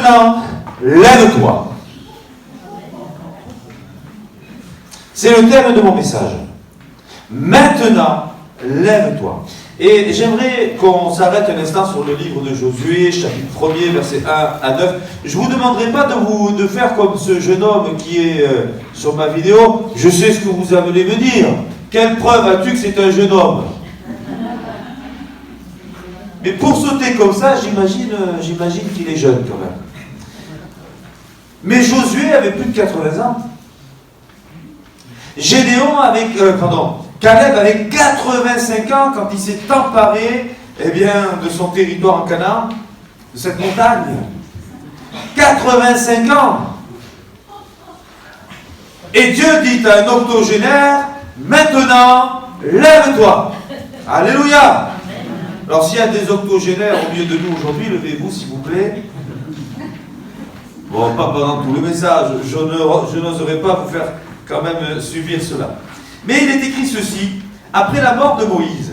Maintenant, lève-toi. C'est le thème de mon message. Maintenant, lève-toi. Et j'aimerais qu'on s'arrête un instant sur le livre de Josué, chapitre 1er, versets 1 à 9. Je ne vous demanderai pas de faire comme ce jeune homme qui est sur ma vidéo. Je sais ce que vous allez me dire. Quelle preuve as-tu que c'est un jeune homme? Mais pour sauter comme ça, j'imagine qu'il est jeune quand même. Mais Josué avait plus de 80 ans. Caleb avait 85 ans quand il s'est emparé de son territoire en Canaan, de cette montagne. 85 ans. Et Dieu dit à un octogénaire, maintenant, lève-toi. Alléluia. Alors s'il y a des octogénaires au milieu de nous aujourd'hui, levez-vous s'il vous plaît. Bon, pas pendant tout le message, je n'oserais pas vous faire quand même subir cela. Mais il est écrit ceci, après la mort de Moïse,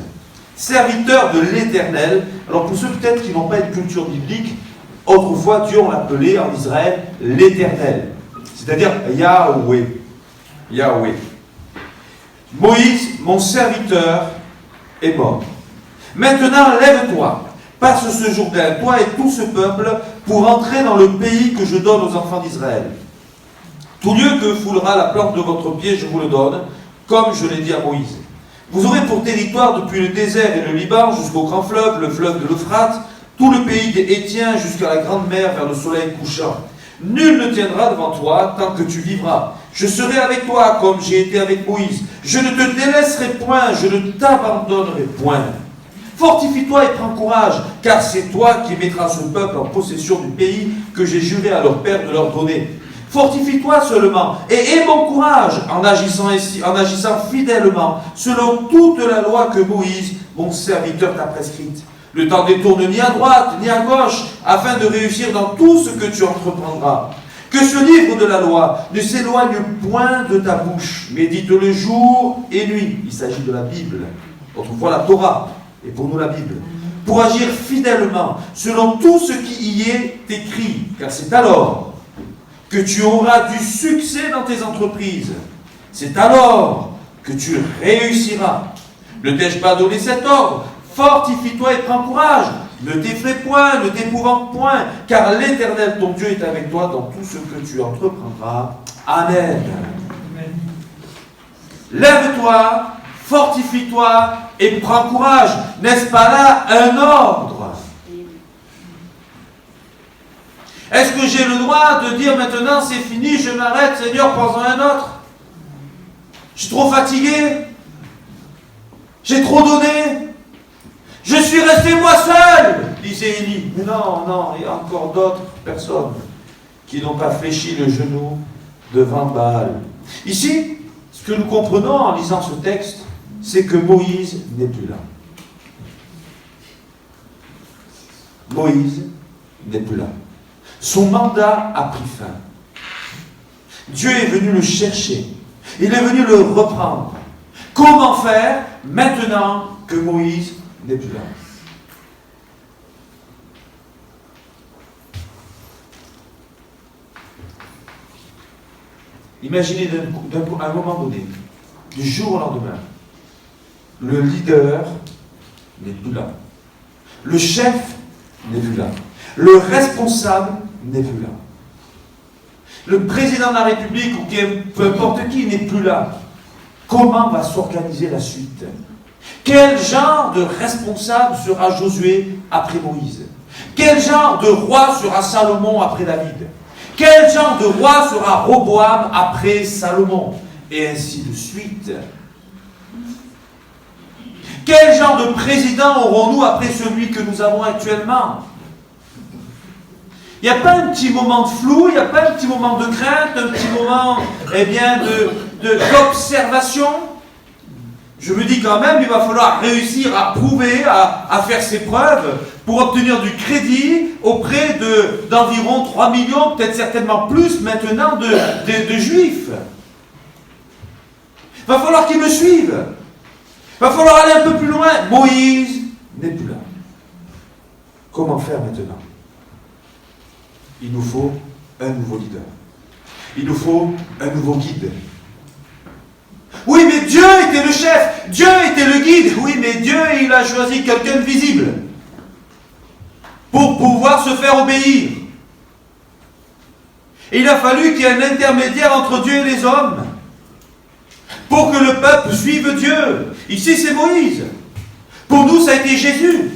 serviteur de l'Éternel. Alors pour ceux peut-être qui n'ont pas une culture biblique, autrefois Dieu on l'appelait en Israël l'Éternel, c'est-à-dire Yahweh. Yahweh. Moïse, mon serviteur, est mort. Maintenant lève-toi, passe ce Jourdain, toi et tout ce peuple, pour entrer dans le pays que je donne aux enfants d'Israël. Tout lieu que foulera la plante de votre pied, je vous le donne, comme je l'ai dit à Moïse. Vous aurez pour territoire depuis le désert et le Liban jusqu'au grand fleuve, le fleuve de l'Euphrate, tout le pays des Hétiens jusqu'à la grande mer vers le soleil couchant. Nul ne tiendra devant toi tant que tu vivras. Je serai avec toi comme j'ai été avec Moïse. Je ne te délaisserai point, je ne t'abandonnerai point. Fortifie-toi et prends courage, car c'est toi qui mettras ce peuple en possession du pays que j'ai juré à leur père de leur donner. Fortifie-toi seulement et aie bon courage en agissant fidèlement selon toute la loi que Moïse, mon serviteur, t'a prescrite. Ne t'en détourne ni à droite ni à gauche afin de réussir dans tout ce que tu entreprendras. Que ce livre de la loi ne s'éloigne point de ta bouche. Médite-le jour et nuit. Il s'agit de la Bible. Autrefois la Torah et pour nous la Bible. Pour agir fidèlement selon tout ce qui y est écrit. Car c'est alors que tu auras du succès dans tes entreprises. C'est alors que tu réussiras. Ne t'ai-je pas donné cet ordre? Fortifie-toi et prends courage. Ne t'effraie point, ne t'épouvante point, car l'Éternel, ton Dieu, est avec toi dans tout ce que tu entreprendras. Amen. Lève-toi, fortifie-toi et prends courage. N'est-ce pas là un ordre? Est-ce que j'ai le droit de dire maintenant c'est fini, je m'arrête, Seigneur, prends-en un autre? Je suis trop fatigué? J'ai trop donné? Je suis resté moi seul, disait Élie. Mais non, il y a encore d'autres personnes qui n'ont pas fléchi le genou devant Baal. Ici, ce que nous comprenons en lisant ce texte, c'est que Moïse n'est plus là. Moïse n'est plus là. Son mandat a pris fin. Dieu est venu le chercher. Il est venu le reprendre. Comment faire maintenant que Moïse n'est plus là? Imaginez à un moment donné, du jour au lendemain, le leader n'est plus là. Le chef n'est plus là. Le responsable n'est plus là. Le président de la République ou peu importe qui n'est plus là. Comment va s'organiser la suite? Quel genre de responsable sera Josué après Moïse? Quel genre de roi sera Salomon après David? Quel genre de roi sera Roboam après Salomon? Et ainsi de suite. Quel genre de président aurons-nous après celui que nous avons actuellement? Il n'y a pas un petit moment de flou, il n'y a pas un petit moment de crainte, un petit moment d'observation. Je me dis quand même, il va falloir réussir à prouver, à faire ses preuves pour obtenir du crédit auprès d'environ 3 millions, peut-être certainement plus maintenant, de Juifs. Il va falloir qu'ils me suivent. Il va falloir aller un peu plus loin. Moïse n'est plus là. Comment faire maintenant? il nous faut un nouveau leader. Il nous faut un nouveau guide. Oui, mais Dieu était le chef, Dieu était le guide. Oui, mais Dieu, il a choisi quelqu'un de visible pour pouvoir se faire obéir. Et il a fallu qu'il y ait un intermédiaire entre Dieu et les hommes pour que le peuple suive Dieu. Ici, c'est Moïse. Pour nous, ça a été Jésus.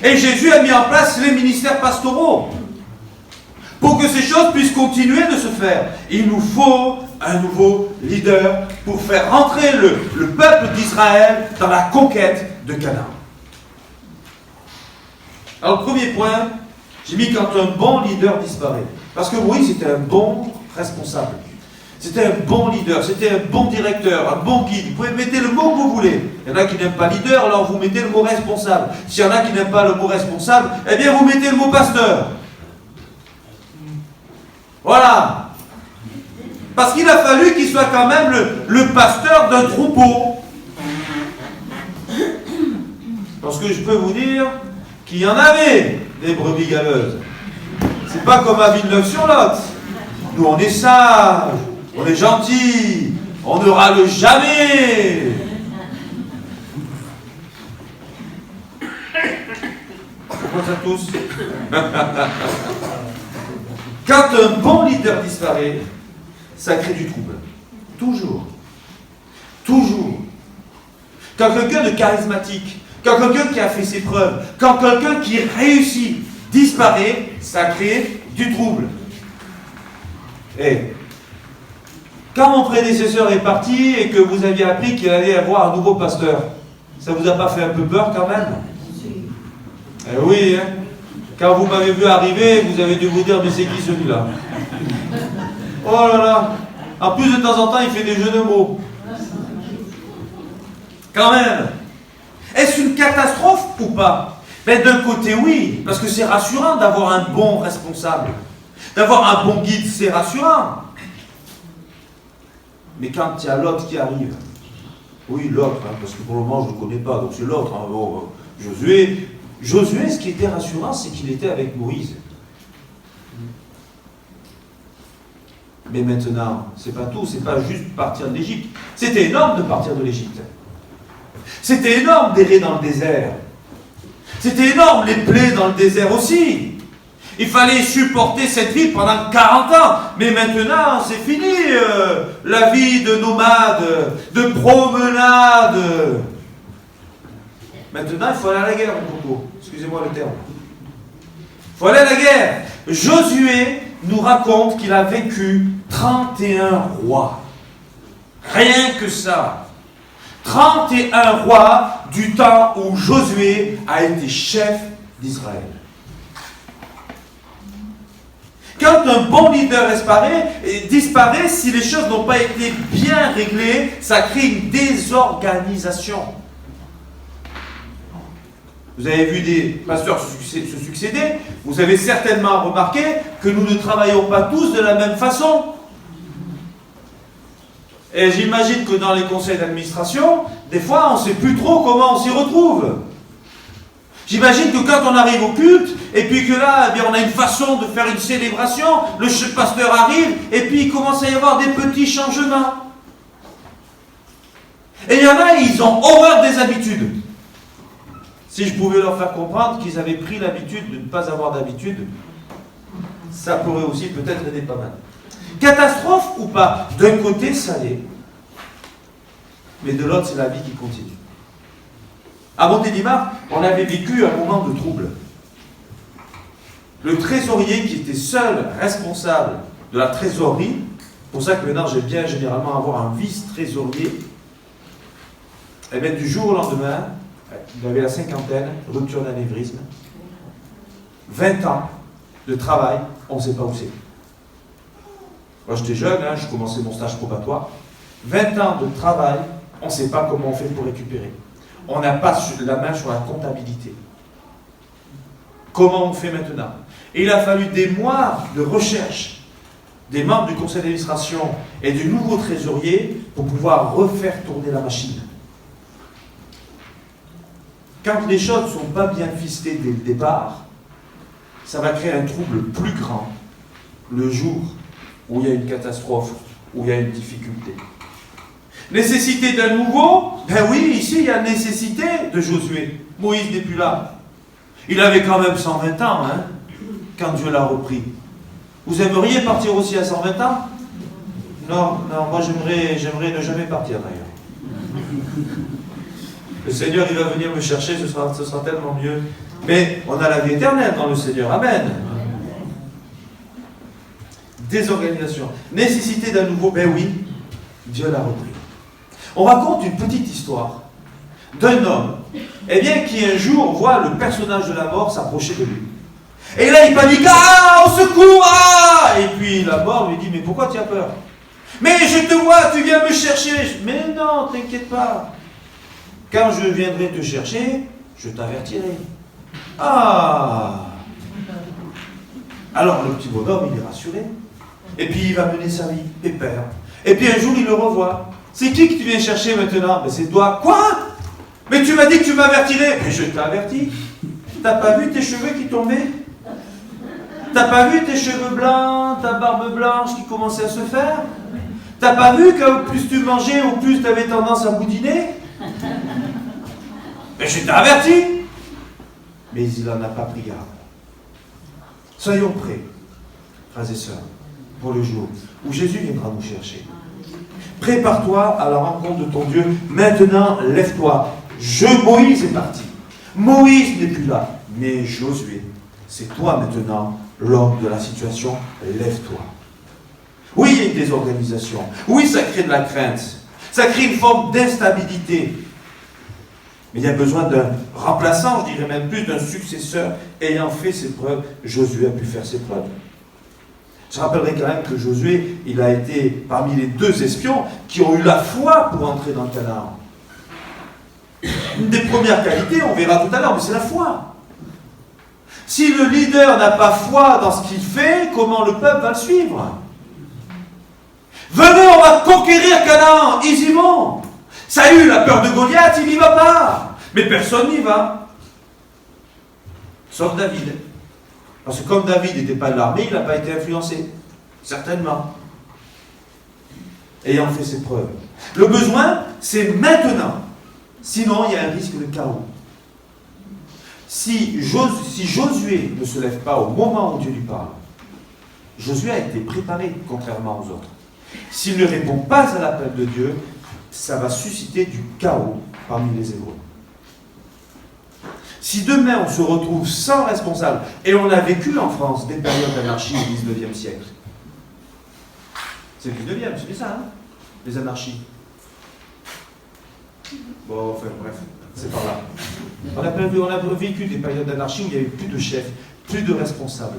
Et Jésus a mis en place les ministères pastoraux pour que ces choses puissent continuer de se faire. Il nous faut un nouveau leader pour faire rentrer le peuple d'Israël dans la conquête de Canaan. Alors, premier point, j'ai mis quand un bon leader disparaît. Parce que Moïse était un bon responsable. C'était un bon leader, c'était un bon directeur, un bon guide. Vous pouvez mettre le mot que vous voulez. Il y en a qui n'aiment pas leader, alors vous mettez le mot responsable. S'il y en a qui n'aiment pas le mot responsable, eh bien vous mettez le mot pasteur. Voilà. Parce qu'il a fallu qu'il soit quand même le pasteur d'un troupeau. Parce que je peux vous dire qu'il y en avait des brebis galeuses. C'est pas comme à Villeneuve-sur-Lot. Nous, on est sages, on est gentils, on ne râle jamais. Pourquoi ça tous? Quand un bon leader disparaît, ça crée du trouble. Toujours. Toujours. Quand quelqu'un de charismatique, quand quelqu'un qui a fait ses preuves, quand quelqu'un qui réussit disparaît, ça crée du trouble. Et quand mon prédécesseur est parti et que vous aviez appris qu'il allait y avoir un nouveau pasteur, ça vous a pas fait un peu peur quand même? Eh oui, hein. Quand vous m'avez vu arriver, vous avez dû vous dire, mais c'est qui celui-là? Oh là là. En plus, de temps en temps, il fait des jeux de mots. Quand même. Est-ce une catastrophe ou pas? Ben, d'un côté, oui, parce que c'est rassurant d'avoir un bon responsable. D'avoir un bon guide, c'est rassurant. Mais quand il y a l'autre qui arrive, oui, l'autre, hein, parce que pour le moment, je ne le connais pas, donc c'est l'autre. Hein, bon, Josué, ce qui était rassurant, c'est qu'il était avec Moïse. Mais maintenant, c'est pas tout, c'est pas juste partir de l'Égypte. C'était énorme de partir de l'Égypte. C'était énorme d'errer dans le désert. C'était énorme les plaies dans le désert aussi. Il fallait supporter cette vie pendant 40 ans. Mais maintenant, c'est fini la vie de nomade, de promenade. Maintenant, il faut aller à la guerre, mon coco. Excusez-moi le terme. Il faut aller à la guerre. Josué nous raconte qu'il a vécu 31 rois. Rien que ça. 31 rois du temps où Josué a été chef d'Israël. Quand un bon leader disparaît, si les choses n'ont pas été bien réglées, ça crée une désorganisation. Vous avez vu des pasteurs se succéder, vous avez certainement remarqué que nous ne travaillons pas tous de la même façon. Et j'imagine que dans les conseils d'administration, des fois, on ne sait plus trop comment on s'y retrouve. J'imagine que quand on arrive au culte, et puis que là, eh bien, on a une façon de faire une célébration, le pasteur arrive, et puis il commence à y avoir des petits changements. Et il y en a, ils ont horreur des habitudes. Si je pouvais leur faire comprendre qu'ils avaient pris l'habitude de ne pas avoir d'habitude, ça pourrait aussi peut-être aider pas mal. Catastrophe ou pas? D'un côté, ça l'est. Mais de l'autre, c'est la vie qui continue. À Montélimar, on avait vécu un moment de trouble. Le trésorier qui était seul responsable de la trésorerie, pour ça que maintenant j'aime bien généralement avoir un vice-trésorier, et bien du jour au lendemain, il avait la cinquantaine, rupture d'anévrisme, 20 ans de travail, on ne sait pas où c'est. Moi j'étais jeune, je commençais mon stage probatoire, 20 ans de travail, on ne sait pas comment on fait pour récupérer. On n'a pas la main sur la comptabilité. Comment on fait maintenant? Et il a fallu des mois de recherche des membres du conseil d'administration et du nouveau trésorier pour pouvoir refaire tourner la machine. Quand les choses ne sont pas bien ficelées dès le départ, ça va créer un trouble plus grand le jour où il y a une catastrophe, où il y a une difficulté. Nécessité d'un nouveau? Ben oui, ici il y a nécessité de Josué. Moïse n'est plus là. Il avait quand même 120 ans, hein, quand Dieu l'a repris. Vous aimeriez partir aussi à 120 ans? Non, moi j'aimerais ne jamais partir d'ailleurs. Le Seigneur, il va venir me chercher, ce sera tellement mieux. Mais on a la vie éternelle dans le Seigneur. Amen. Désorganisation. Nécessité d'un nouveau? Ben oui, Dieu l'a repris. On raconte une petite histoire d'un homme, eh bien, qui un jour voit le personnage de la mort s'approcher de lui. Et là, il panique. Ah, au secours! Ah! Et puis la mort lui dit, mais pourquoi tu as peur? Mais je te vois, tu viens me chercher. Mais non, t'inquiète pas. Quand je viendrai te chercher, je t'avertirai. Ah! Alors le petit bonhomme, il est rassuré. Et puis il va mener sa vie, pépère. Et puis un jour, il le revoit. C'est qui que tu viens chercher maintenant? Ben, c'est toi. Quoi? Mais tu m'as dit que tu m'avertirais. Mais je t'ai averti. T'as pas vu tes cheveux qui tombaient? T'as pas vu tes cheveux blancs, ta barbe blanche qui commençait à se faire? T'as pas vu qu'au plus tu mangeais, au plus tu avais tendance à boudiner? Mais je t'ai averti. Mais il n'en a pas pris garde. Soyons prêts, frères et sœurs, pour le jour où Jésus viendra nous chercher. Prépare-toi à la rencontre de ton Dieu. Maintenant, lève-toi. Moïse est parti. Moïse n'est plus là. Mais Josué, c'est toi maintenant, l'homme de la situation. Lève-toi. Oui, il y a une désorganisation. Oui, ça crée de la crainte. Ça crée une forme d'instabilité. Mais il y a besoin d'un remplaçant, je dirais même plus, d'un successeur ayant fait ses preuves. Josué a pu faire ses preuves. Je rappellerai quand même que Josué, il a été parmi les 2 espions qui ont eu la foi pour entrer dans le Canaan. Une des premières qualités, on verra tout à l'heure, mais c'est la foi. Si le leader n'a pas foi dans ce qu'il fait, comment le peuple va le suivre? Venez, on va conquérir Canaan, ils y vont. Saül a peur de Goliath, il n'y va pas. Mais personne n'y va. Sauf David. Parce que comme David n'était pas de l'armée, il n'a pas été influencé. Certainement. Ayant fait ses preuves. Le besoin, c'est maintenant. Sinon, il y a un risque de chaos. Si Josué ne se lève pas au moment où Dieu lui parle, Josué a été préparé, contrairement aux autres. S'il ne répond pas à l'appel de Dieu, ça va susciter du chaos parmi les Hébreux. Si demain on se retrouve sans responsable, et on a vécu en France des périodes d'anarchie au XIXe siècle, c'est le XIXe, c'est ça, hein, les anarchies. Bon, enfin bref, c'est par là. On a vécu des périodes d'anarchie où il n'y avait plus de chefs, plus de responsables.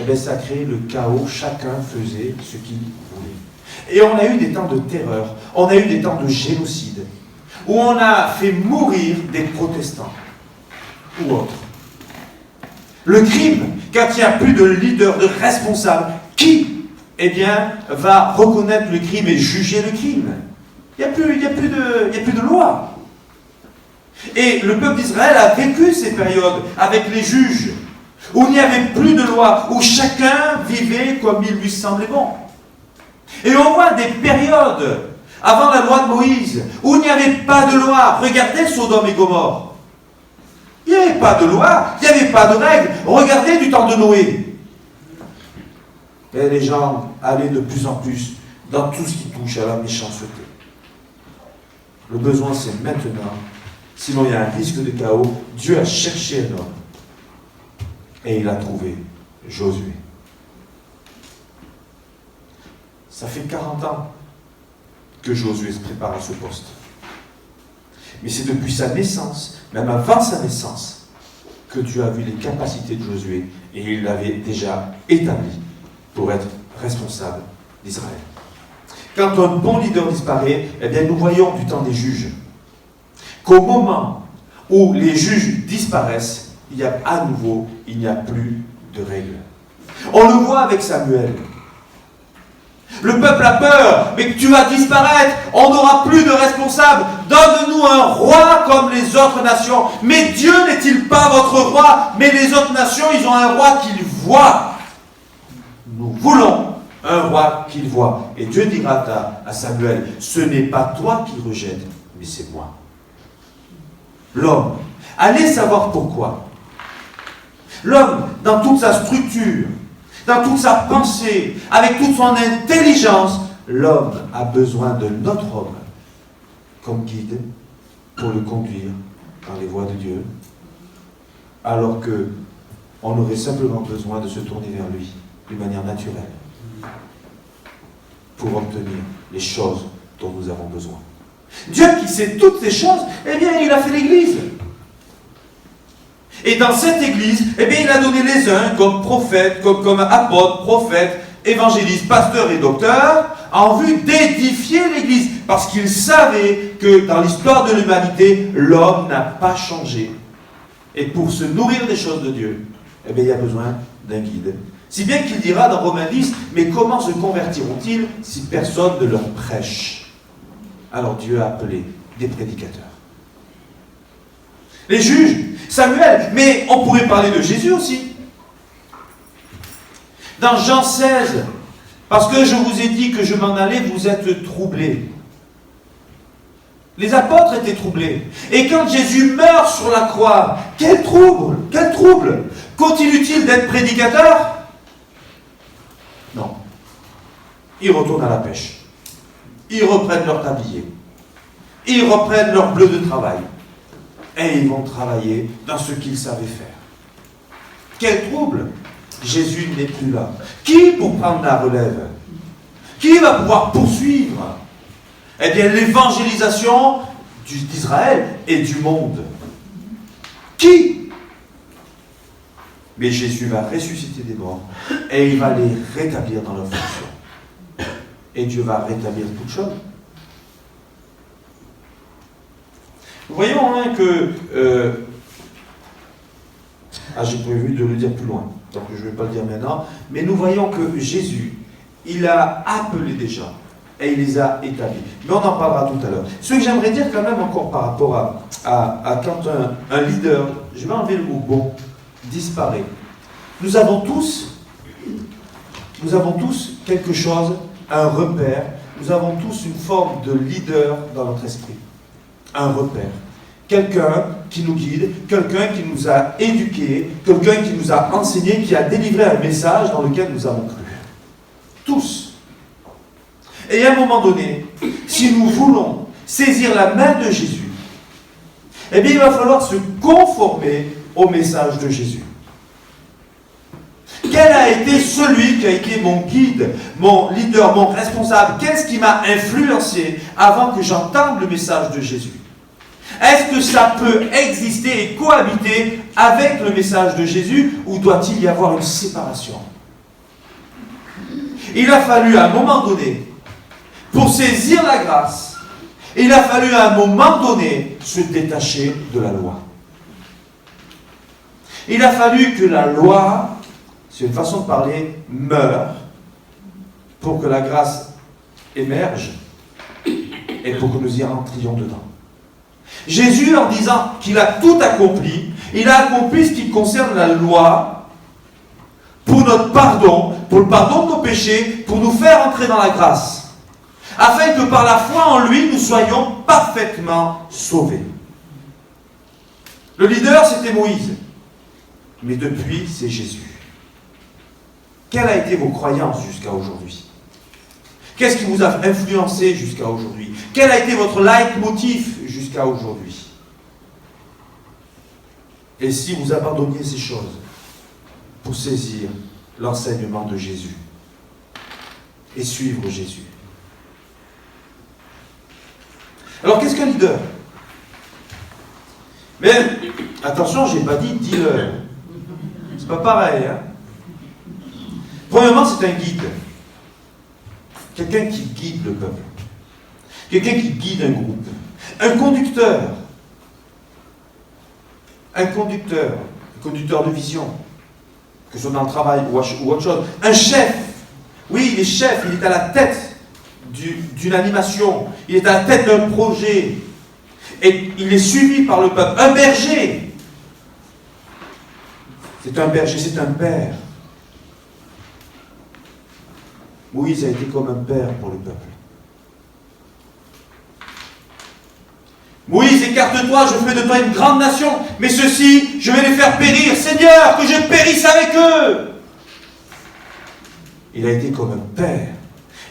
Et bien ça a créé le chaos, chacun faisait ce qu'il voulait. Et on a eu des temps de terreur, on a eu des temps de génocide, où on a fait mourir des protestants, ou autres. Le crime, quand il n'y a plus de leader, de responsable, qui, eh bien, va reconnaître le crime et juger le crime? Il n'y a plus de loi. Et le peuple d'Israël a vécu ces périodes avec les juges, où il n'y avait plus de loi, où chacun vivait comme il lui semblait bon. Et on voit des périodes, avant la loi de Moïse, où il n'y avait pas de loi. Regardez Sodome et Gomorrhe. Il n'y avait pas de loi, il n'y avait pas de règles. Regardez du temps de Noé. Et les gens allaient de plus en plus dans tout ce qui touche à la méchanceté. Le besoin, c'est maintenant. Sinon, il y a un risque de chaos. Dieu a cherché un homme. Et il a trouvé Josué. Ça fait 40 ans que Josué se prépare à ce poste. Mais c'est depuis sa naissance, même avant sa naissance, que Dieu a vu les capacités de Josué et il l'avait déjà établi pour être responsable d'Israël. Quand un bon leader disparaît, eh bien nous voyons du temps des juges qu'au moment où les juges disparaissent, il n'y a plus de règles. On le voit avec Samuel. Le peuple a peur, mais tu vas disparaître, on n'aura plus de responsables. Donne-nous un roi comme les autres nations. Mais Dieu n'est-il pas votre roi? Mais les autres nations, ils ont un roi qu'ils voient. Nous voulons un roi qu'ils voient. Et Dieu dira à Samuel, ce n'est pas toi qui rejettes, mais c'est moi. L'homme, allez savoir pourquoi. L'homme, dans toute sa structure, dans toute sa pensée, avec toute son intelligence, l'homme a besoin de notre homme comme guide pour le conduire dans les voies de Dieu, alors que on aurait simplement besoin de se tourner vers lui d'une manière naturelle pour obtenir les choses dont nous avons besoin. Dieu qui sait toutes ces choses, eh bien, il a fait l'Église. Et dans cette Église, eh bien, il a donné les uns comme prophètes, comme apôtres, prophètes, évangélistes, pasteurs et docteurs, en vue d'édifier l'Église. Parce qu'il savait que dans l'histoire de l'humanité, l'homme n'a pas changé. Et pour se nourrir des choses de Dieu, eh bien, il y a besoin d'un guide. Si bien qu'il dira dans Romains 10, mais comment se convertiront-ils si personne ne leur prêche? Alors Dieu a appelé des prédicateurs. Les juges, Samuel, mais on pourrait parler de Jésus aussi. Dans Jean 16, parce que je vous ai dit que je m'en allais, vous êtes troublés. Les apôtres étaient troublés. Et quand Jésus meurt sur la croix, quel trouble, quel trouble! Continue-t-il d'être prédicateur? Non. Ils retournent à la pêche. Ils reprennent leur tablier. Ils reprennent leur bleu de travail. Et ils vont travailler dans ce qu'ils savaient faire. Quel trouble! Jésus n'est plus là. Qui pour prendre la relève? Qui va pouvoir poursuivre? Eh bien, l'évangélisation d'Israël et du monde. Qui? Mais Jésus va ressusciter des morts et il va les rétablir dans leur fonction. Et Dieu va rétablir toutes choses. Nous voyons hein, que... j'ai prévu de le dire plus loin, donc je ne vais pas le dire maintenant, mais nous voyons que Jésus, il a appelé déjà, et il les a établis. Mais on en parlera tout à l'heure. Ce que j'aimerais dire quand même encore par rapport à quand un leader, je vais enlever le mot bon, disparaît. Nous avons tous quelque chose, un repère, nous avons tous une forme de leader dans notre esprit. Un repère. Quelqu'un qui nous guide, quelqu'un qui nous a éduqués, quelqu'un qui nous a enseigné, qui a délivré un message dans lequel nous avons cru. Tous. Et à un moment donné, si nous voulons saisir la main de Jésus, eh bien il va falloir se conformer au message de Jésus. Quel a été celui qui a été mon guide, mon leader, mon responsable? Qu'est-ce qui m'a influencé avant que j'entende le message de Jésus? Est-ce que ça peut exister et cohabiter avec le message de Jésus ou doit-il y avoir une séparation? Il a fallu à un moment donné, pour saisir la grâce, il a fallu à un moment donné se détacher de la loi. Il a fallu que la loi, c'est une façon de parler, meure pour que la grâce émerge et pour que nous y rentrions dedans. Jésus, en disant qu'il a tout accompli, il a accompli ce qui concerne la loi pour notre pardon, pour le pardon de nos péchés, pour nous faire entrer dans la grâce, afin que par la foi en lui, nous soyons parfaitement sauvés. Le leader, c'était Moïse, mais depuis, c'est Jésus. Quelles a été vos croyances jusqu'à aujourd'hui? Qu'est-ce qui vous a influencé jusqu'à aujourd'hui? Quel a été votre leitmotiv jusqu'à aujourd'hui? Et si vous abandonniez ces choses pour saisir l'enseignement de Jésus et suivre Jésus? Alors, qu'est-ce qu'un leader? Mais, attention, je n'ai pas dit dealer. C'est pas pareil, hein? Premièrement, c'est un guide. Quelqu'un qui guide le peuple. Quelqu'un qui guide un groupe. Un conducteur. Un conducteur de vision. Que ce soit dans le travail ou autre chose. Un chef. Oui, il est chef, il est à la tête d'une animation, il est à la tête d'un projet, et il est suivi par le peuple. Un berger, c'est un berger, c'est un père. Moïse a été comme un père pour le peuple. Moïse, écarte-toi, je fais de toi une grande nation, mais ceux-ci, je vais les faire périr. Seigneur, que je périsse avec eux. Il a été comme un père.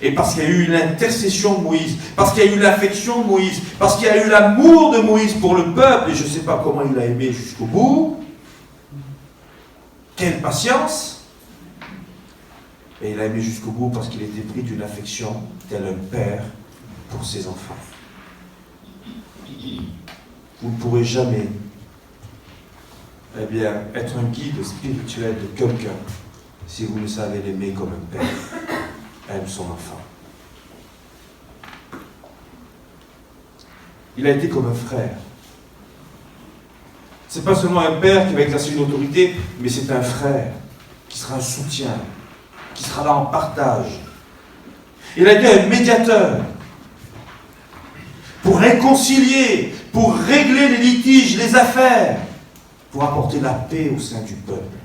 Et parce qu'il y a eu l'intercession de Moïse, parce qu'il y a eu l'affection de Moïse, parce qu'il y a eu l'amour de Moïse pour le peuple, et je ne sais pas comment il l'a aimé jusqu'au bout, quelle patience. Et il a aimé jusqu'au bout parce qu'il était pris d'une affection tel un père pour ses enfants. Vous ne pourrez jamais être un guide spirituel de quelqu'un si vous ne savez l'aimer comme un père aime son enfant. Il a été comme un frère. C'est pas seulement un père qui va exercer une autorité, mais c'est un frère qui sera un soutien, qui sera là en partage. Il a été un médiateur pour réconcilier, pour régler les litiges, les affaires, pour apporter la paix au sein du peuple.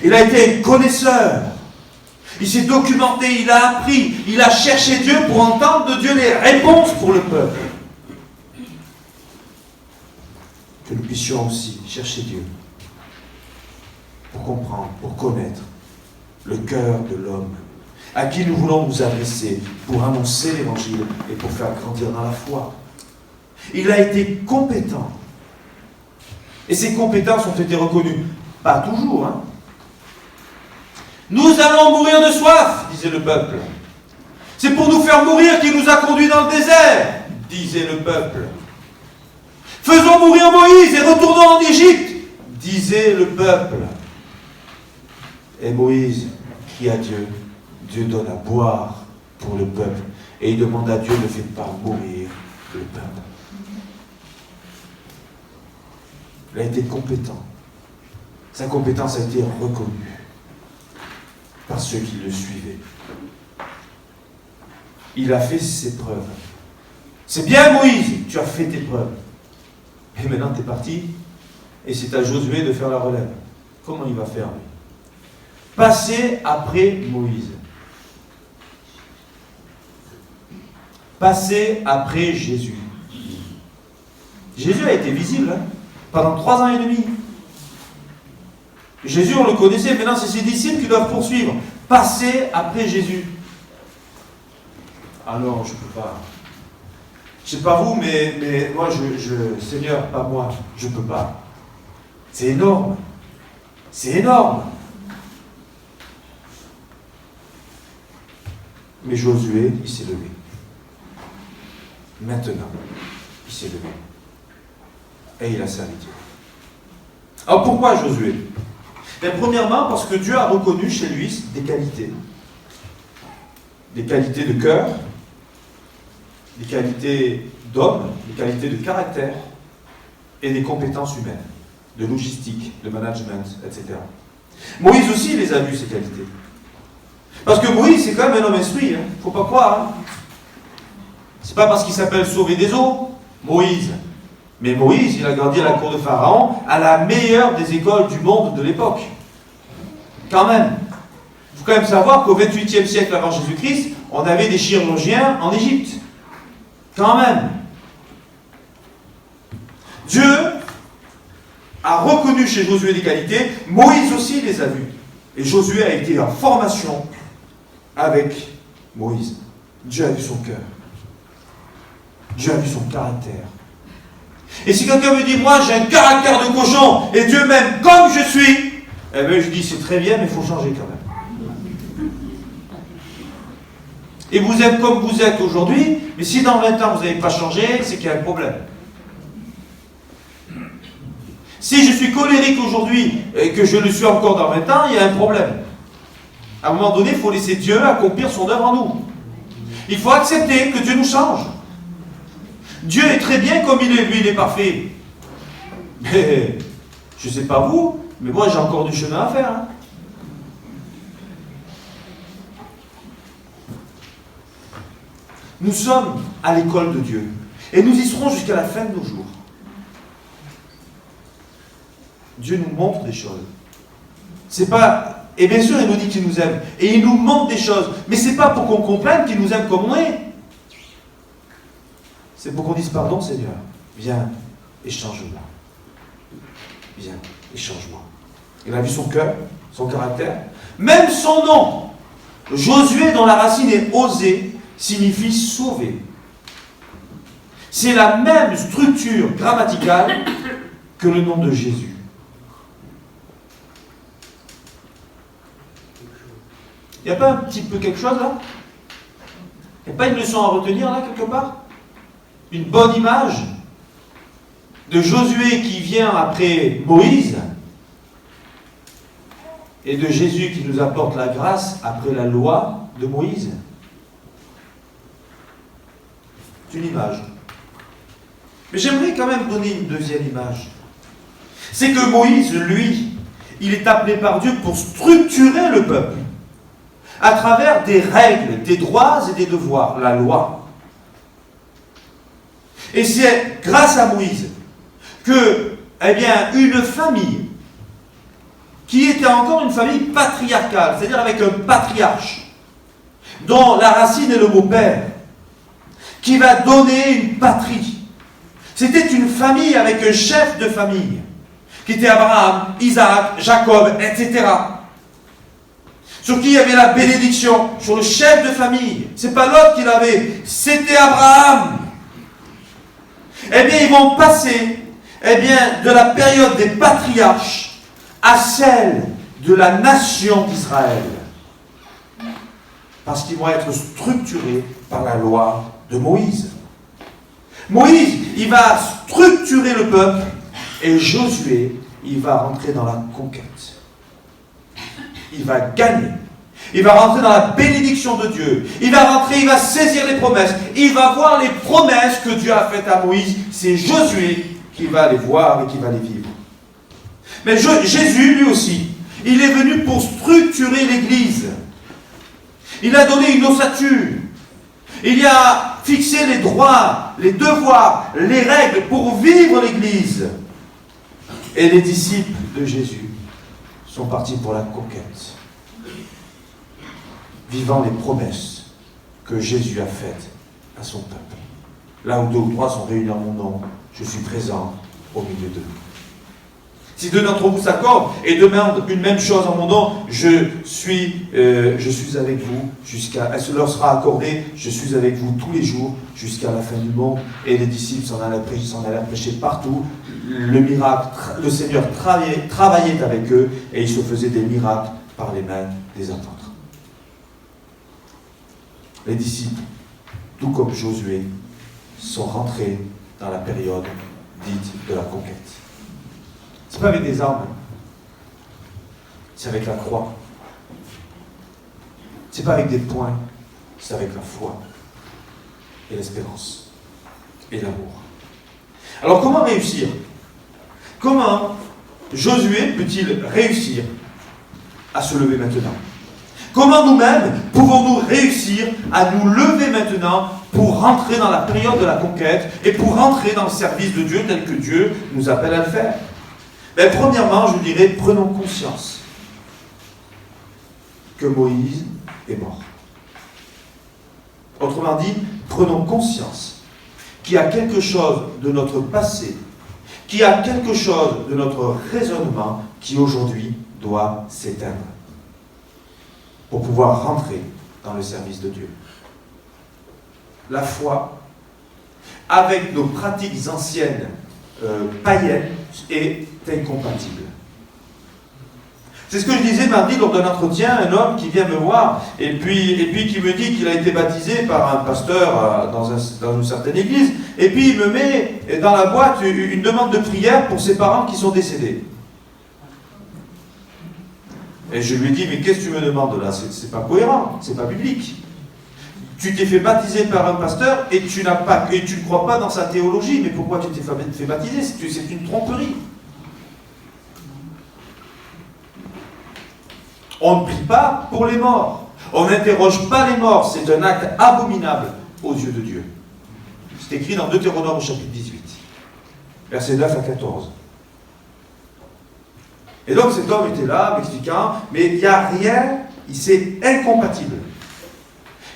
Il a été un connaisseur. Il s'est documenté, il a appris, il a cherché Dieu pour entendre de Dieu les réponses pour le peuple. Que nous puissions aussi chercher Dieu pour comprendre, pour connaître le cœur de l'homme à qui nous voulons nous adresser pour annoncer l'évangile et pour faire grandir dans la foi. Il a été compétent. Et ses compétences ont été reconnues. Pas toujours, hein. Nous allons mourir de soif, disait le peuple. C'est pour nous faire mourir qu'il nous a conduits dans le désert, disait le peuple. Faisons mourir Moïse et retournons en Égypte, disait le peuple. Et Moïse crie à Dieu. Dieu donne à boire pour le peuple. Et il demande à Dieu, ne faites pas mourir le peuple. Il a été compétent. Sa compétence a été reconnue par ceux qui le suivaient. Il a fait ses preuves. C'est bien Moïse, tu as fait tes preuves. Et maintenant tu es parti, et c'est à Josué de faire la relève. Comment il va faire lui? Passer après Moïse. Passer après Jésus. Jésus a été visible pendant 3 ans et demi. Jésus, on le connaissait, maintenant c'est ses disciples qui doivent poursuivre. Passer après Jésus. Ah non, je ne peux pas. Je ne sais pas vous, mais moi, Seigneur, pas moi, je ne peux pas. C'est énorme. C'est énorme. Mais Josué, il s'est levé. Maintenant, il s'est levé. Et il a servi Dieu. Alors pourquoi Josué? Premièrement, parce que Dieu a reconnu chez lui des qualités. Des qualités de cœur, des qualités d'homme, des qualités de caractère et des compétences humaines, de logistique, de management, etc. Moïse aussi les a vues, ces qualités. Parce que Moïse, c'est quand même un homme instruit, il ne faut pas croire. Hein. C'est pas parce qu'il s'appelle sauver des eaux, Moïse. Mais Moïse, il a grandi à la cour de Pharaon, à la meilleure des écoles du monde de l'époque. Quand même. Il faut quand même savoir qu'au XXIe siècle avant Jésus-Christ, on avait des chirurgiens en Égypte. Quand même. Dieu a reconnu chez Josué des qualités, Moïse aussi les a vues. Et Josué a été en formation avec Moïse. Dieu a vu son cœur. Dieu a vu son caractère. Et si quelqu'un me dit, moi j'ai un caractère de cochon, et Dieu m'aime comme je suis, eh bien je dis, c'est très bien, mais il faut changer quand même. Et vous êtes comme vous êtes aujourd'hui, mais si dans 20 ans vous n'avez pas changé, c'est qu'il y a un problème. Si je suis colérique aujourd'hui, et que je le suis encore dans 20 ans, il y a un problème. À un moment donné, il faut laisser Dieu accomplir son œuvre en nous. Il faut accepter que Dieu nous change. Dieu est très bien comme il est, lui, il est parfait. Mais, je ne sais pas vous, mais moi j'ai encore du chemin à faire. Hein. Nous sommes à l'école de Dieu. Et nous y serons jusqu'à la fin de nos jours. Dieu nous montre des choses. C'est pas... Et bien sûr, il nous dit qu'il nous aime. Et il nous montre des choses. Mais c'est pas pour qu'on comprenne qu'il nous aime comme on est. C'est pour qu'on dise, pardon Seigneur, viens et change-moi. Viens et change-moi. Il a vu son cœur, son caractère. Même son nom, Josué, dont la racine est osé, signifie sauver. C'est la même structure grammaticale que le nom de Jésus. Il n'y a pas un petit peu quelque chose là? Il n'y a pas une leçon à retenir là quelque part? Une bonne image de Josué qui vient après Moïse et de Jésus qui nous apporte la grâce après la loi de Moïse. C'est une image. Mais j'aimerais quand même donner une deuxième image. C'est que Moïse, lui, il est appelé par Dieu pour structurer le peuple à travers des règles, des droits et des devoirs, la loi. Et c'est grâce à Moïse que, eh bien, une famille qui était encore une famille patriarcale, c'est-à-dire avec un patriarche, dont la racine est le mot père, qui va donner une patrie. C'était une famille avec un chef de famille, qui était Abraham, Isaac, Jacob, etc. Sur qui il y avait la bénédiction, sur le chef de famille. C'est pas l'autre qui l'avait, c'était Abraham. Eh bien, ils vont passer, eh bien, de la période des patriarches à celle de la nation d'Israël. Parce qu'ils vont être structurés par la loi de Moïse. Moïse, il va structurer le peuple, et Josué, il va rentrer dans la conquête. Il va gagner. Il va rentrer dans la bénédiction de Dieu. Il va rentrer, il va saisir les promesses. Il va voir les promesses que Dieu a faites à Moïse. C'est Josué qui va les voir et qui va les vivre. Mais Jésus, lui aussi, il est venu pour structurer l'Église. Il a donné une ossature. Il a fixé les droits, les devoirs, les règles pour vivre l'Église. Et les disciples de Jésus sont partis pour la conquête, vivant les promesses que Jésus a faites à son peuple. Là où deux ou trois sont réunis en mon nom, je suis présent au milieu d'eux. Si deux d'entre vous s'accordent et demandent une même chose en mon nom, je suis avec vous jusqu'à... Elle se leur sera accordée, je suis avec vous tous les jours jusqu'à la fin du monde. Et les disciples s'en allaient prêcher partout. Le Seigneur travaillait avec eux et il se faisait des miracles par les mains des apôtres. Les disciples, tout comme Josué, sont rentrés dans la période dite de la conquête. Ce n'est pas avec des armes, c'est avec la croix. Ce n'est pas avec des poings, c'est avec la foi et l'espérance et l'amour. Alors comment réussir? Comment Josué peut-il réussir à se lever maintenant? Comment nous-mêmes pouvons-nous réussir à nous lever maintenant pour rentrer dans la période de la conquête et pour rentrer dans le service de Dieu tel que Dieu nous appelle à le faire? Mais premièrement, je dirais, prenons conscience que Moïse est mort. Autrement dit, prenons conscience qu'il y a quelque chose de notre passé, qu'il y a quelque chose de notre raisonnement qui aujourd'hui doit s'éteindre pour pouvoir rentrer dans le service de Dieu. La foi, avec nos pratiques anciennes païennes, est incompatible. C'est ce que je disais mardi lors d'un entretien, un homme qui vient me voir et puis qui me dit qu'il a été baptisé par un pasteur dans une certaine église, et puis il me met dans la boîte une demande de prière pour ses parents qui sont décédés. Et je lui ai dit, mais qu'est-ce que tu me demandes là? C'est pas cohérent, c'est pas biblique. Tu t'es fait baptiser par un pasteur et tu ne crois pas dans sa théologie, mais pourquoi tu t'es fait baptiser? C'est une tromperie. On ne prie pas pour les morts. On n'interroge pas les morts. C'est un acte abominable aux yeux de Dieu. C'est écrit dans Deutéronome au chapitre 18, versets 9 à 14. Et donc cet homme était là, m'expliquant, mais il n'y a rien, c'est incompatible.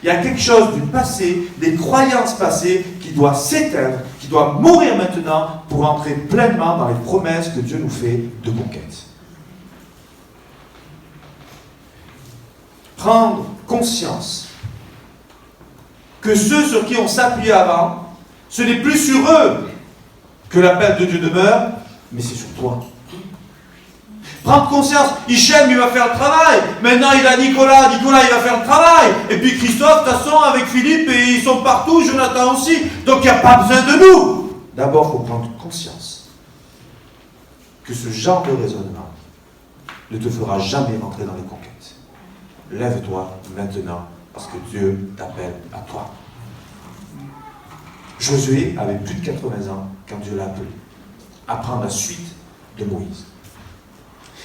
Il y a quelque chose du passé, des croyances passées, qui doit s'éteindre, qui doit mourir maintenant pour entrer pleinement dans les promesses que Dieu nous fait de conquête. Prendre conscience que ceux sur qui on s'appuyait avant, ce n'est plus sur eux que l'appel de Dieu demeure, mais c'est sur toi. Prendre conscience, Hichem il va faire le travail, maintenant il a Nicolas il va faire le travail, et puis Christophe, de toute façon avec Philippe, et ils sont partout, Jonathan aussi, donc il n'y a pas besoin de nous. D'abord, il faut prendre conscience que ce genre de raisonnement ne te fera jamais rentrer dans les conquêtes. Lève-toi maintenant, parce que Dieu t'appelle à toi. Josué avait plus de 80 ans quand Dieu l'a appelé à prendre la suite de Moïse.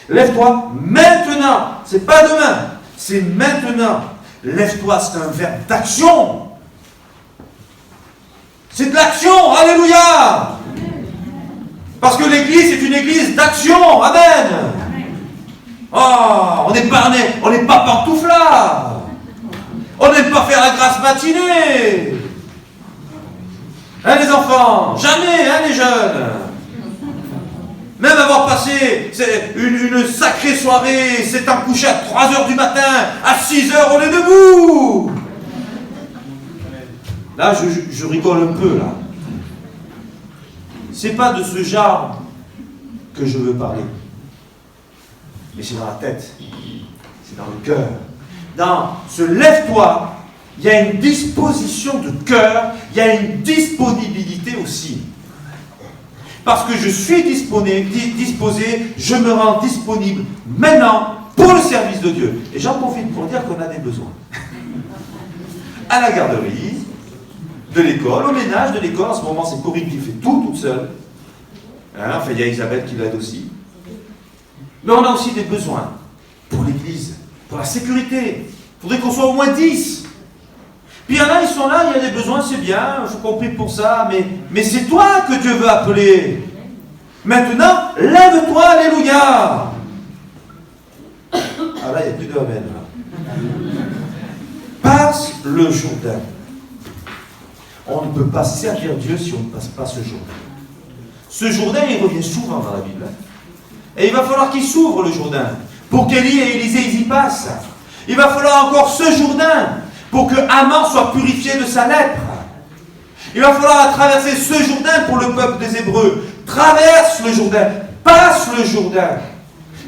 Lève-toi maintenant, c'est pas demain, c'est maintenant. Lève-toi, c'est un verbe d'action. C'est de l'action, alléluia. Parce que l'église est une église d'action, amen. Oh, on n'est pas pantouflards. On n'aime pas faire la grasse matinée. Hein les enfants, jamais, hein les jeunes. Même avoir passé une sacrée soirée, s'étant couché à 3h du matin, à 6h on est debout. Là je rigole un peu là. C'est pas de ce genre que je veux parler. Mais c'est dans la tête, c'est dans le cœur. Dans ce lève-toi, il y a une disposition de cœur, il y a une disponibilité aussi. Parce que je suis disposé, je me rends disponible maintenant pour le service de Dieu. Et j'en profite pour dire qu'on a des besoins. À la garderie, de l'école, au ménage de l'école, en ce moment c'est Corinne qui fait tout toute seule. Hein, enfin il y a Isabelle qui l'aide aussi. Mais on a aussi des besoins pour l'église, pour la sécurité. Il faudrait qu'on soit au moins 10. Puis il y en a, ils sont là, il y a des besoins, c'est bien, il faut qu'on prie pour ça, mais c'est toi que Dieu veut appeler. Maintenant, lève-toi, alléluia. Ah là, il n'y a plus de amen. Passe le Jourdain. On ne peut pas servir Dieu si on ne passe pas ce Jourdain. Ce Jourdain, il revient souvent dans la Bible. Et il va falloir qu'il s'ouvre le Jourdain, pour qu'Élie et Élisée ils y passent. Il va falloir encore ce Jourdain, pour que Haman soit purifié de sa lèpre. Il va falloir traverser ce Jourdain pour le peuple des Hébreux. Traverse le Jourdain, passe le Jourdain,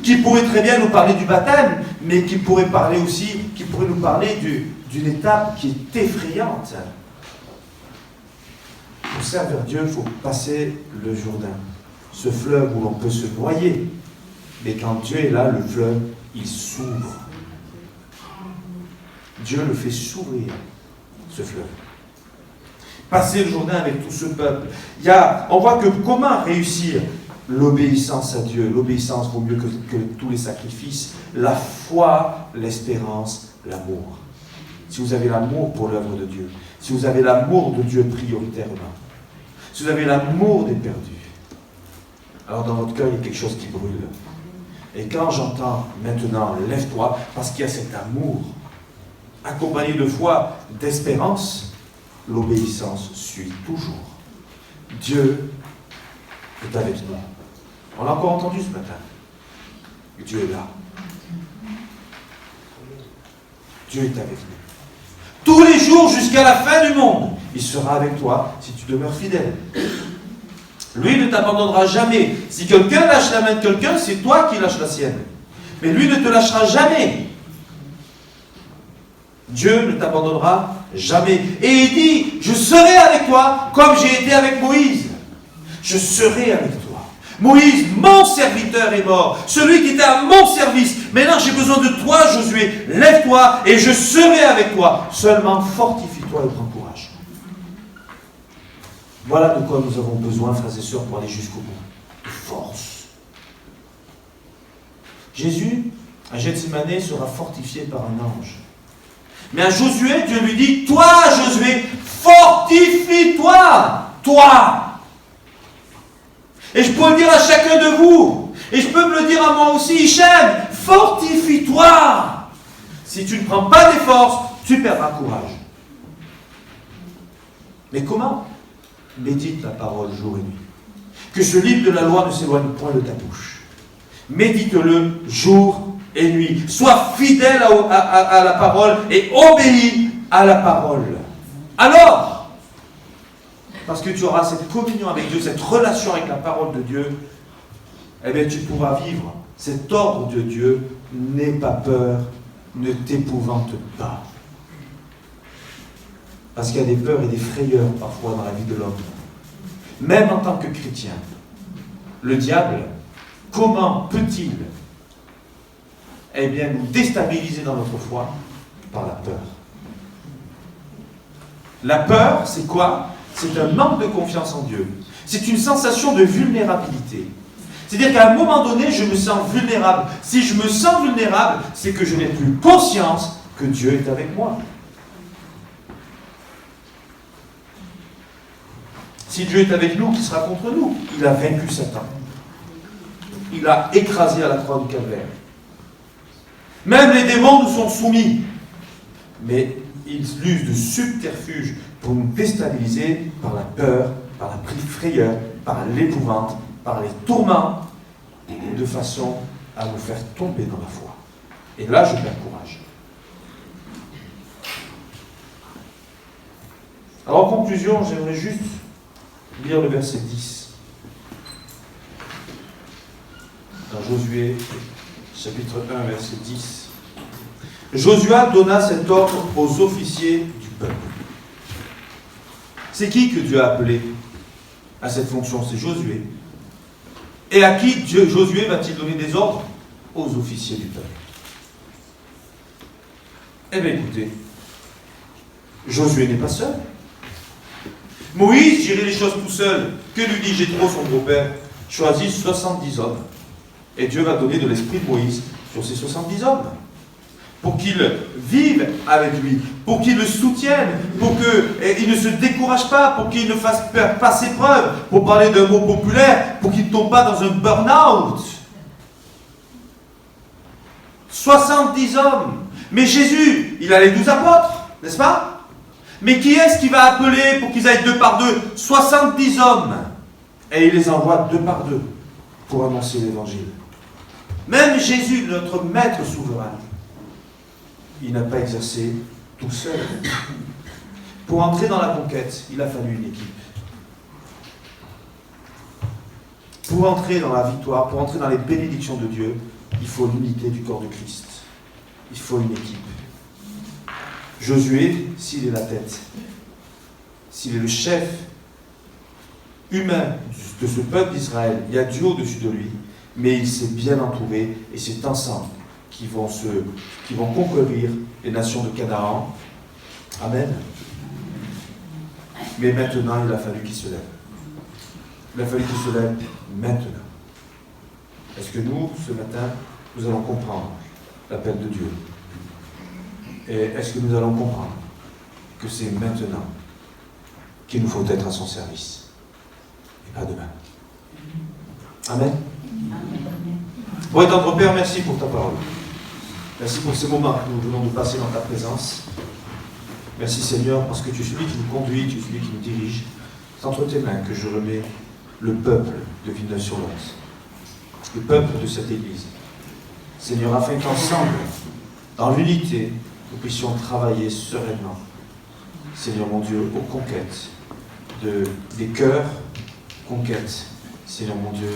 qui pourrait très bien nous parler du baptême, mais qui pourrait parler aussi, qui pourrait nous parler d'une étape qui est effrayante. Pour servir Dieu, il faut passer le Jourdain, ce fleuve où l'on peut se noyer. Mais quand Dieu est là, le fleuve, il s'ouvre. Dieu le fait s'ouvrir, ce fleuve. Passer le Jourdain avec tout ce peuple. On voit que comment réussir l'obéissance à Dieu. L'obéissance vaut mieux que tous les sacrifices. La foi, l'espérance, l'amour. Si vous avez l'amour pour l'œuvre de Dieu, si vous avez l'amour de Dieu prioritairement, si vous avez l'amour des perdus, alors dans votre cœur, il y a quelque chose qui brûle. Et quand j'entends maintenant, lève-toi, parce qu'il y a cet amour, accompagné de foi, d'espérance, l'obéissance suit toujours. Dieu est avec nous. On l'a encore entendu ce matin. Dieu est là. Dieu est avec nous. Tous les jours jusqu'à la fin du monde, il sera avec toi si tu demeures fidèle. Lui ne t'abandonnera jamais. Si quelqu'un lâche la main de quelqu'un, c'est toi qui lâches la sienne. Mais lui ne te lâchera jamais. Dieu ne t'abandonnera jamais. Et il dit, je serai avec toi comme j'ai été avec Moïse. Je serai avec toi. Moïse, mon serviteur, est mort. Celui qui était à mon service. Maintenant, j'ai besoin de toi, Josué. Lève-toi et je serai avec toi. Seulement, fortifie-toi et prends courage. Voilà de quoi nous avons besoin, frères et sœurs, pour aller jusqu'au bout. De force. Jésus, à Gethsémanée, sera fortifié par un ange. Mais à Josué, Dieu lui dit, toi, Josué, fortifie-toi, toi. Et je peux le dire à chacun de vous. Et je peux me le dire à moi aussi, Hichem, fortifie-toi. Si tu ne prends pas des forces, tu perdras courage. Mais comment? Médite la parole jour et nuit. Que ce livre de la loi ne s'éloigne point de ta bouche. Médite-le jour et nuit. Sois fidèle à la parole et obéis à la parole. Alors, parce que tu auras cette communion avec Dieu, cette relation avec la parole de Dieu, eh bien tu pourras vivre cet ordre de Dieu. N'aie pas peur, ne t'épouvante pas. Parce qu'il y a des peurs et des frayeurs parfois dans la vie de l'homme. Même en tant que chrétien, le diable, comment peut-il nous déstabiliser dans notre foi? Par la peur. La peur, c'est quoi? C'est un manque de confiance en Dieu. C'est une sensation de vulnérabilité. C'est-à-dire qu'à un moment donné, je me sens vulnérable. Si je me sens vulnérable, c'est que je n'ai plus conscience que Dieu est avec moi. Si Dieu est avec nous, qui sera contre nous? Il a vaincu Satan. Il a écrasé à la croix du Calvaire. Même les démons nous sont soumis. Mais ils usent de subterfuges pour nous déstabiliser par la peur, par la frayeur, par l'épouvante, par les tourments, de façon à nous faire tomber dans la foi. Et là, je perds courage. Alors, en conclusion, j'aimerais juste lire le verset 10. Dans Josué, chapitre 1, verset 10. Josua donna cet ordre aux officiers du peuple. C'est qui que Dieu a appelé à cette fonction? C'est Josué. Et à qui Josué va-t-il donner des ordres? Aux officiers du peuple. Eh bien écoutez, Josué n'est pas seul. Moïse gérait les choses tout seul. Que lui dit Jéthro, son beau-père? Choisit 70 hommes. Et Dieu va donner de l'esprit de Moïse sur ces 70 hommes. Pour qu'ils vivent avec lui, pour qu'ils le soutiennent, pour qu'il ne se décourage pas, pour qu'il ne fasse pas ses preuves, pour parler d'un mot populaire, pour qu'il ne tombe pas dans un burn-out. 70 hommes. Mais Jésus, il a les 12 apôtres, n'est-ce pas? Mais qui est-ce qui va appeler pour qu'ils aillent 2 par 2? 70 hommes. Et il les envoie 2 par 2 pour annoncer l'évangile. Même Jésus, notre maître souverain, il n'a pas exercé tout seul. Pour entrer dans la conquête, il a fallu une équipe. Pour entrer dans la victoire, pour entrer dans les bénédictions de Dieu, il faut l'unité du corps de Christ. Il faut une équipe. Josué, s'il est la tête, s'il est le chef humain de ce peuple d'Israël, il y a Dieu au-dessus de lui, mais il s'est bien entouré et c'est ensemble qui vont conquérir les nations de Canaan. Amen. Mais maintenant, il a fallu qu'il se lève. Il a fallu qu'il se lève maintenant. Est-ce que nous, ce matin, nous allons comprendre l'appel de Dieu? Et est-ce que nous allons comprendre que c'est maintenant qu'il nous faut être à son service et pas demain? Amen. Bon, tendre Père, merci pour ta parole. Merci pour ces moments que nous venons de passer dans ta présence. Merci Seigneur, parce que tu es celui qui nous conduit, tu es celui qui nous dirige. C'est entre tes mains que je remets le peuple de Villeneuve-sur-Lot, le peuple de cette Église. Seigneur, afin qu'ensemble, dans l'unité, nous puissions travailler sereinement, Seigneur mon Dieu, aux conquêtes des cœurs, conquêtes, Seigneur mon Dieu,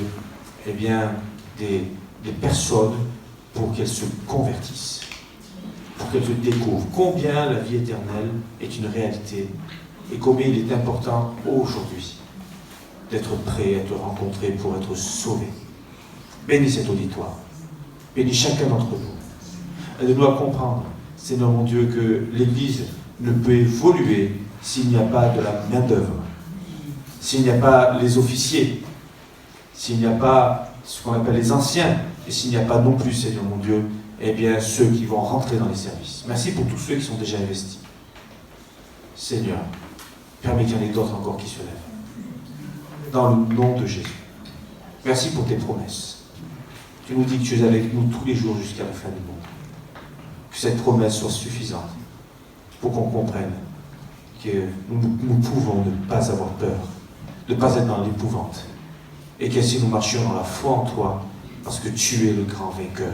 eh bien, des personnes pour qu'elles se convertissent, pour qu'elles se découvrent combien la vie éternelle est une réalité et combien il est important aujourd'hui d'être prêt à te rencontrer pour être sauvé. Bénis cet auditoire, bénis chacun d'entre vous. Aide-nous à comprendre, Seigneur mon Dieu, que l'Église ne peut évoluer s'il n'y a pas de la main-d'œuvre, s'il n'y a pas les officiers, s'il n'y a pas ce qu'on appelle les anciens, et s'il n'y a pas non plus, Seigneur mon Dieu, eh bien, ceux qui vont rentrer dans les services. Merci pour tous ceux qui sont déjà investis. Seigneur, permets qu'il y en ait d'autres encore qui se lèvent. Dans le nom de Jésus. Merci pour tes promesses. Tu nous dis que tu es avec nous tous les jours jusqu'à la fin du monde. Que cette promesse soit suffisante pour qu'on comprenne que nous pouvons ne pas avoir peur, ne pas être dans l'épouvante, et qu'ainsi nous marchions dans la foi en toi, parce que tu es le grand vainqueur.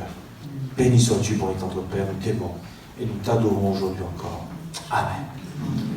Béni sois-tu, bon et tendre Père, nous t'aimons et nous t'adorons aujourd'hui encore. Amen.